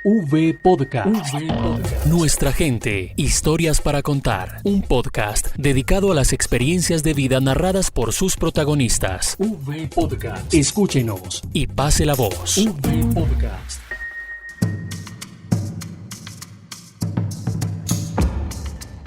V-Podcast. Nuestra gente, historias para contar. Un podcast dedicado a las experiencias de vida narradas por sus protagonistas. V-Podcast. Escúchenos y pase la voz. V-Podcast.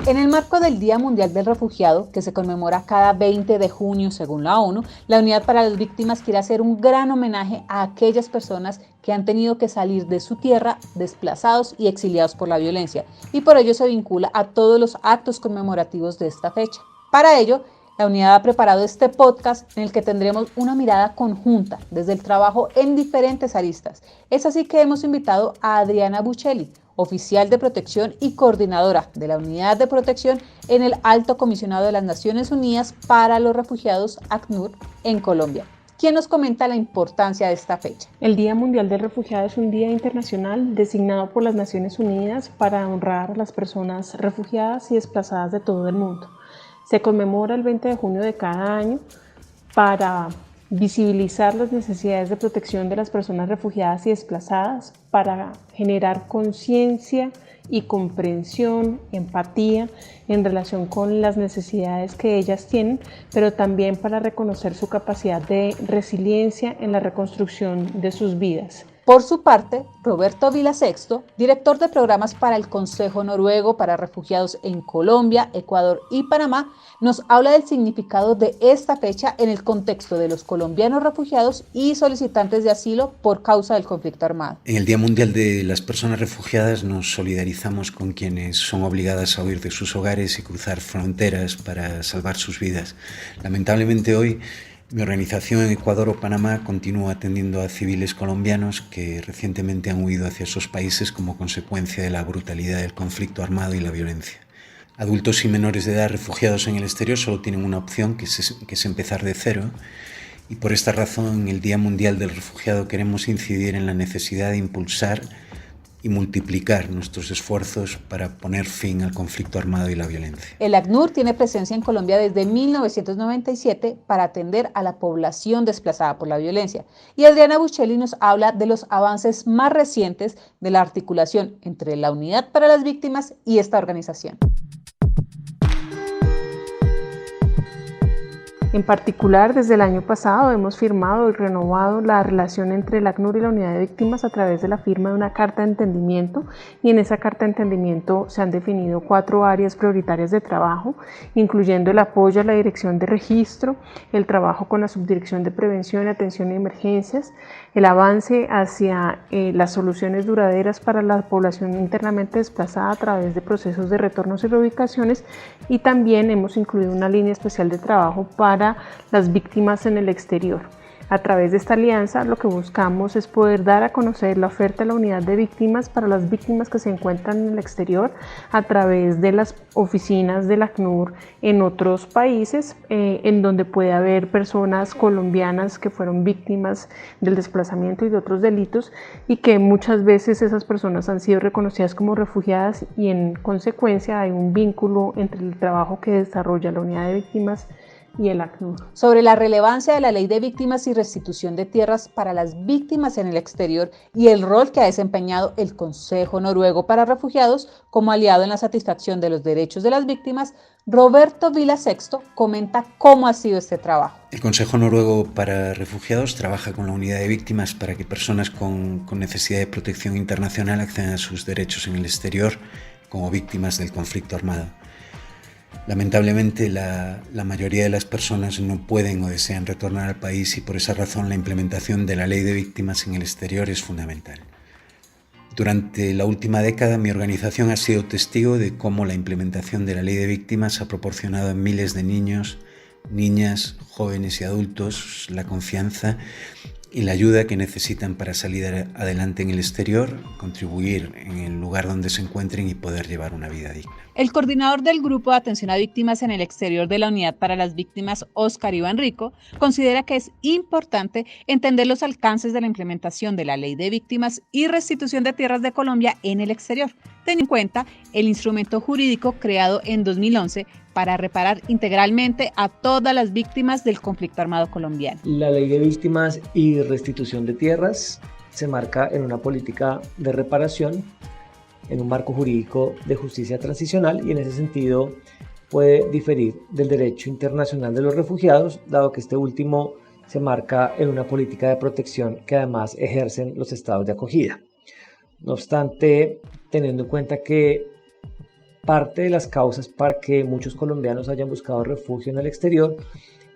En el marco del Día Mundial del Refugiado, que se conmemora cada 20 de junio según la ONU, la Unidad para las Víctimas quiere hacer un gran homenaje a aquellas personas que han tenido que salir de su tierra desplazados y exiliados por la violencia, y por ello se vincula a todos los actos conmemorativos de esta fecha. Para ello, la Unidad ha preparado este podcast en el que tendremos una mirada conjunta desde el trabajo en diferentes aristas. Es así que hemos invitado a Adriana Buccelli, oficial de protección y coordinadora de la Unidad de Protección en el Alto Comisionado de las Naciones Unidas para los Refugiados, ACNUR, en Colombia, quien nos comenta la importancia de esta fecha. El Día Mundial del Refugiado es un día internacional designado por las Naciones Unidas para honrar a las personas refugiadas y desplazadas de todo el mundo. Se conmemora el 20 de junio de cada año para visibilizar las necesidades de protección de las personas refugiadas y desplazadas, para generar conciencia y comprensión, empatía en relación con las necesidades que ellas tienen, pero también para reconocer su capacidad de resiliencia en la reconstrucción de sus vidas. Por su parte, Roberto Vilasexto, director de programas para el Consejo Noruego para Refugiados en Colombia, Ecuador y Panamá, nos habla del significado de esta fecha en el contexto de los colombianos refugiados y solicitantes de asilo por causa del conflicto armado. En el Día Mundial de las Personas Refugiadas nos solidarizamos con quienes son obligadas a huir de sus hogares y cruzar fronteras para salvar sus vidas. Lamentablemente hoy, mi organización en Ecuador o Panamá continúa atendiendo a civiles colombianos que recientemente han huido hacia esos países como consecuencia de la brutalidad del conflicto armado y la violencia. Adultos y menores de edad refugiados en el exterior solo tienen una opción, que es empezar de cero, y por esta razón en el Día Mundial del Refugiado queremos incidir en la necesidad de impulsar y multiplicar nuestros esfuerzos para poner fin al conflicto armado y la violencia. El ACNUR tiene presencia en Colombia desde 1997 para atender a la población desplazada por la violencia. Y Adriana Buccelli nos habla de los avances más recientes de la articulación entre la Unidad para las Víctimas y esta organización. En particular, desde el año pasado hemos firmado y renovado la relación entre el ACNUR y la Unidad de Víctimas a través de la firma de una carta de entendimiento, y en esa carta de entendimiento se han definido 4 áreas prioritarias de trabajo, incluyendo el apoyo a la dirección de registro, el trabajo con la subdirección de prevención y atención a emergencias, el avance hacia las soluciones duraderas para la población internamente desplazada a través de procesos de retornos y reubicaciones, y también hemos incluido una línea especial de trabajo para las víctimas en el exterior. A través de esta alianza lo que buscamos es poder dar a conocer la oferta de la Unidad de Víctimas para las víctimas que se encuentran en el exterior a través de las oficinas del ACNUR en otros países, en donde puede haber personas colombianas que fueron víctimas del desplazamiento y de otros delitos, y que muchas veces esas personas han sido reconocidas como refugiadas, y en consecuencia hay un vínculo entre el trabajo que desarrolla la Unidad de Víctimas y el ACNUR. Sobre la relevancia de la Ley de Víctimas y Restitución de Tierras para las víctimas en el exterior y el rol que ha desempeñado el Consejo Noruego para Refugiados como aliado en la satisfacción de los derechos de las víctimas, Roberto Vilasexto comenta cómo ha sido este trabajo. El Consejo Noruego para Refugiados trabaja con la Unidad de Víctimas para que personas con necesidad de protección internacional accedan a sus derechos en el exterior como víctimas del conflicto armado. Lamentablemente, la mayoría de las personas no pueden o desean retornar al país, y por esa razón la implementación de la Ley de Víctimas en el exterior es fundamental. Durante la última década, mi organización ha sido testigo de cómo la implementación de la Ley de Víctimas ha proporcionado a miles de niños, niñas, jóvenes y adultos la confianza y la ayuda que necesitan para salir adelante en el exterior, contribuir en el lugar donde se encuentren y poder llevar una vida digna. El coordinador del Grupo de Atención a Víctimas en el Exterior de la Unidad para las Víctimas, Óscar Iván Rico, considera que es importante entender los alcances de la implementación de la Ley de Víctimas y Restitución de Tierras de Colombia en el exterior, teniendo en cuenta el instrumento jurídico creado en 2011 para reparar integralmente a todas las víctimas del conflicto armado colombiano. La Ley de Víctimas y Restitución de Tierras se marca en una política de reparación, en un marco jurídico de justicia transicional, y en ese sentido puede diferir del derecho internacional de los refugiados, dado que este último se marca en una política de protección que además ejercen los estados de acogida. No obstante, teniendo en cuenta que parte de las causas para que muchos colombianos hayan buscado refugio en el exterior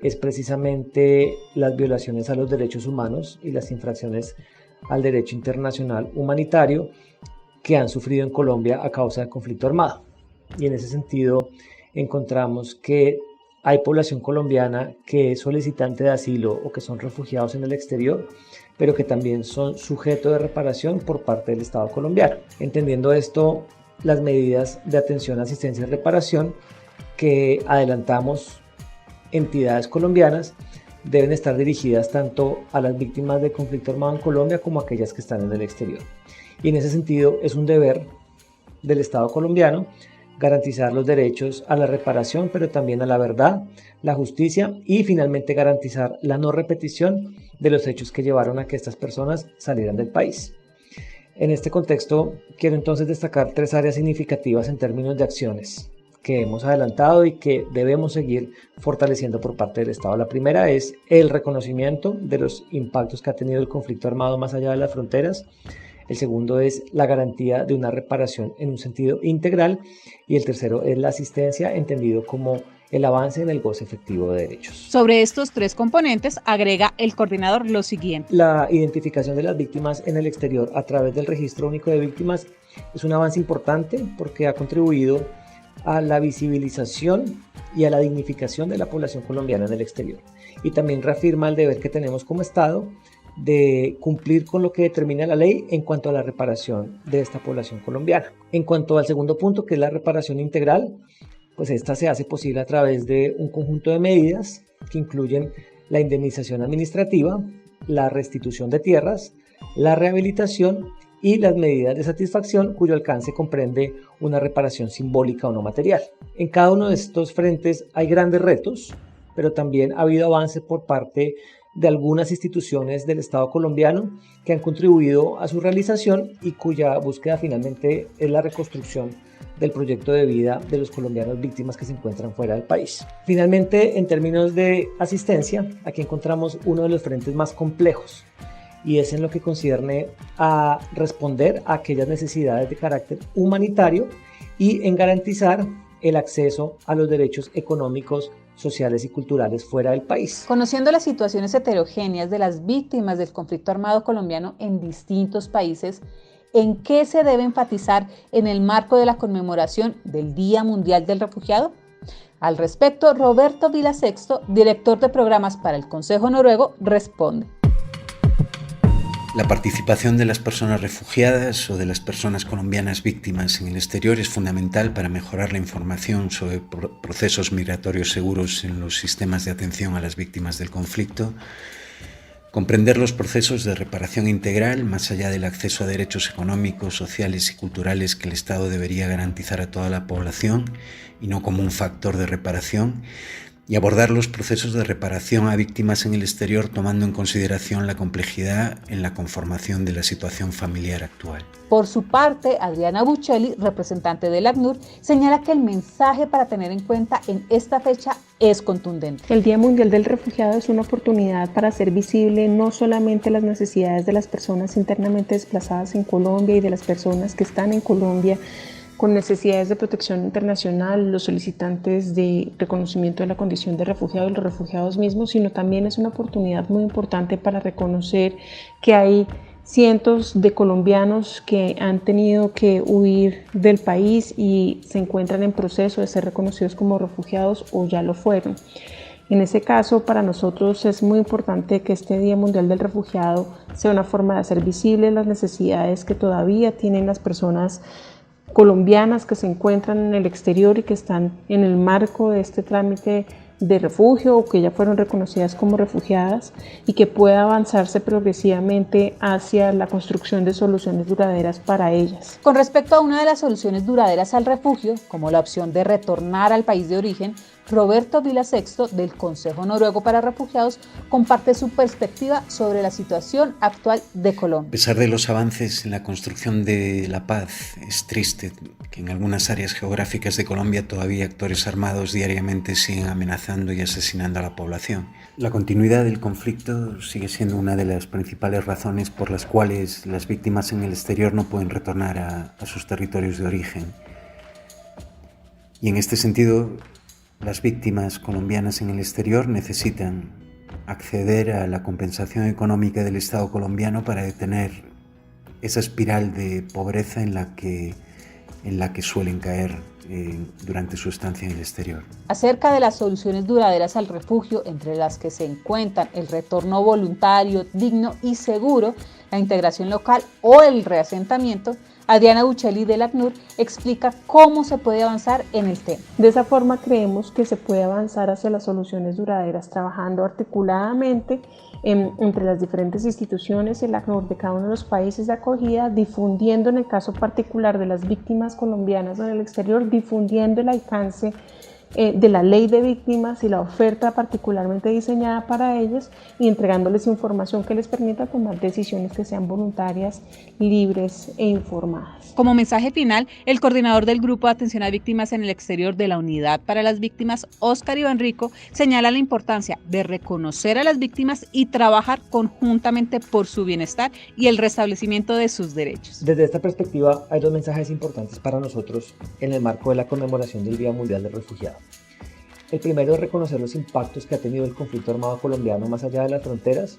es precisamente las violaciones a los derechos humanos y las infracciones al derecho internacional humanitario que han sufrido en Colombia a causa del conflicto armado. Y en ese sentido encontramos que hay población colombiana que es solicitante de asilo o que son refugiados en el exterior, pero que también son sujetos de reparación por parte del Estado colombiano. Entendiendo esto, las medidas de atención, asistencia y reparación que adelantamos entidades colombianas deben estar dirigidas tanto a las víctimas del conflicto armado en Colombia como a aquellas que están en el exterior. Y en ese sentido es un deber del Estado colombiano garantizar los derechos a la reparación, pero también a la verdad, la justicia y finalmente garantizar la no repetición de los hechos que llevaron a que estas personas salieran del país. En este contexto, quiero entonces destacar 3 áreas significativas en términos de acciones que hemos adelantado y que debemos seguir fortaleciendo por parte del Estado. La primera es el reconocimiento de los impactos que ha tenido el conflicto armado más allá de las fronteras. El segundo es la garantía de una reparación en un sentido integral. Y el tercero es la asistencia, entendido como el avance en el goce efectivo de derechos. Sobre estos 3 componentes, agrega el coordinador lo siguiente. La identificación de las víctimas en el exterior a través del Registro Único de Víctimas es un avance importante porque ha contribuido a la visibilización y a la dignificación de la población colombiana en el exterior. Y también reafirma el deber que tenemos como Estado de cumplir con lo que determina la ley en cuanto a la reparación de esta población colombiana. En cuanto al segundo punto, que es la reparación integral, pues esta se hace posible a través de un conjunto de medidas que incluyen la indemnización administrativa, la restitución de tierras, la rehabilitación y las medidas de satisfacción, cuyo alcance comprende una reparación simbólica o no material. En cada uno de estos frentes hay grandes retos, pero también ha habido avance por parte de algunas instituciones del Estado colombiano que han contribuido a su realización y cuya búsqueda finalmente es la reconstrucción del proyecto de vida de los colombianos víctimas que se encuentran fuera del país. Finalmente, en términos de asistencia, aquí encontramos uno de los frentes más complejos y es en lo que concierne a responder a aquellas necesidades de carácter humanitario y en garantizar el acceso a los derechos económicos, sociales y culturales fuera del país. Conociendo las situaciones heterogéneas de las víctimas del conflicto armado colombiano en distintos países, ¿en qué se debe enfatizar en el marco de la conmemoración del Día Mundial del Refugiado? Al respecto, Roberto Vilasexto, director de programas para el Consejo Noruego, responde. La participación de las personas refugiadas o de las personas colombianas víctimas en el exterior es fundamental para mejorar la información sobre procesos migratorios seguros en los sistemas de atención a las víctimas del conflicto, comprender los procesos de reparación integral más allá del acceso a derechos económicos, sociales y culturales que el Estado debería garantizar a toda la población y no como un factor de reparación, y abordar los procesos de reparación a víctimas en el exterior tomando en consideración la complejidad en la conformación de la situación familiar actual. Por su parte, Adriana Buccelli, representante del ACNUR, señala que el mensaje para tener en cuenta en esta fecha es contundente. El Día Mundial del Refugiado es una oportunidad para hacer visible no solamente las necesidades de las personas internamente desplazadas en Colombia y de las personas que están en Colombia con necesidades de protección internacional, los solicitantes de reconocimiento de la condición de refugiado y los refugiados mismos, sino también es una oportunidad muy importante para reconocer que hay cientos de colombianos que han tenido que huir del país y se encuentran en proceso de ser reconocidos como refugiados o ya lo fueron. En ese caso, para nosotros es muy importante que este Día Mundial del Refugiado sea una forma de hacer visibles las necesidades que todavía tienen las personas colombianas que se encuentran en el exterior y que están en el marco de este trámite de refugio o que ya fueron reconocidas como refugiadas y que pueda avanzarse progresivamente hacia la construcción de soluciones duraderas para ellas. Con respecto a una de las soluciones duraderas al refugio, como la opción de retornar al país de origen, Roberto Vilasexto, del Consejo Noruego para Refugiados, comparte su perspectiva sobre la situación actual de Colombia. A pesar de los avances en la construcción de la paz, es triste que en algunas áreas geográficas de Colombia todavía actores armados diariamente siguen amenazando y asesinando a la población. La continuidad del conflicto sigue siendo una de las principales razones por las cuales las víctimas en el exterior no pueden retornar a sus territorios de origen. Y en este sentido, las víctimas colombianas en el exterior necesitan acceder a la compensación económica del Estado colombiano para detener esa espiral de pobreza en la que suelen caer durante su estancia en el exterior. Acerca de las soluciones duraderas al refugio, entre las que se encuentran el retorno voluntario, digno y seguro, la integración local o el reasentamiento, Adriana Buccelli del ACNUR explica cómo se puede avanzar en el tema. De esa forma creemos que se puede avanzar hacia las soluciones duraderas trabajando articuladamente entre las diferentes instituciones, el ACNUR de cada uno de los países de acogida, difundiendo en el caso particular de las víctimas colombianas en el exterior, difundiendo el alcance de la ley de víctimas y la oferta particularmente diseñada para ellos y entregándoles información que les permita tomar decisiones que sean voluntarias, libres e informadas. Como mensaje final, el coordinador del Grupo de Atención a Víctimas en el Exterior de la Unidad para las Víctimas, Óscar Iván Rico, señala la importancia de reconocer a las víctimas y trabajar conjuntamente por su bienestar y el restablecimiento de sus derechos. Desde esta perspectiva, hay dos mensajes importantes para nosotros en el marco de la conmemoración del Día Mundial del Refugiado. El primero es reconocer los impactos que ha tenido el conflicto armado colombiano más allá de las fronteras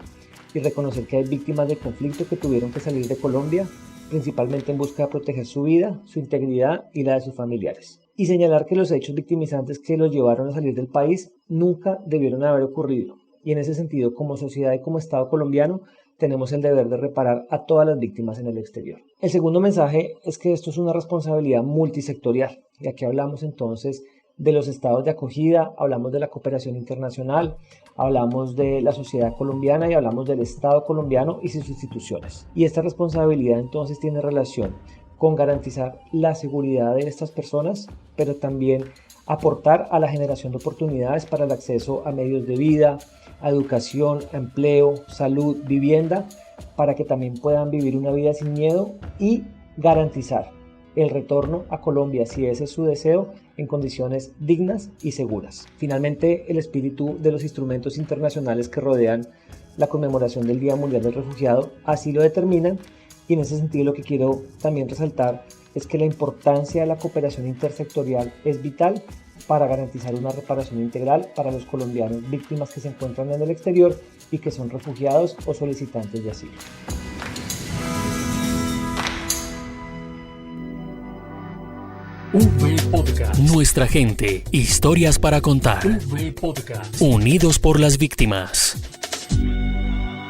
y reconocer que hay víctimas del conflicto que tuvieron que salir de Colombia, principalmente en busca de proteger su vida, su integridad y la de sus familiares. Y señalar que los hechos victimizantes que los llevaron a salir del país nunca debieron haber ocurrido. Y en ese sentido, como sociedad y como Estado colombiano, tenemos el deber de reparar a todas las víctimas en el exterior. El segundo mensaje es que esto es una responsabilidad multisectorial. Y aquí hablamos entonces de los estados de acogida, hablamos de la cooperación internacional, hablamos de la sociedad colombiana y hablamos del Estado colombiano y sus instituciones. Y esta responsabilidad entonces tiene relación con garantizar la seguridad de estas personas, pero también aportar a la generación de oportunidades para el acceso a medios de vida, a educación, a empleo, salud, vivienda, para que también puedan vivir una vida sin miedo y garantizar el retorno a Colombia, si ese es su deseo, en condiciones dignas y seguras. Finalmente, el espíritu de los instrumentos internacionales que rodean la conmemoración del Día Mundial del Refugiado así lo determinan, y en ese sentido lo que quiero también resaltar es que la importancia de la cooperación intersectorial es vital para garantizar una reparación integral para los colombianos víctimas que se encuentran en el exterior y que son refugiados o solicitantes de asilo. Podcast. Nuestra gente, historias para contar. Podcast. Unidos por las víctimas.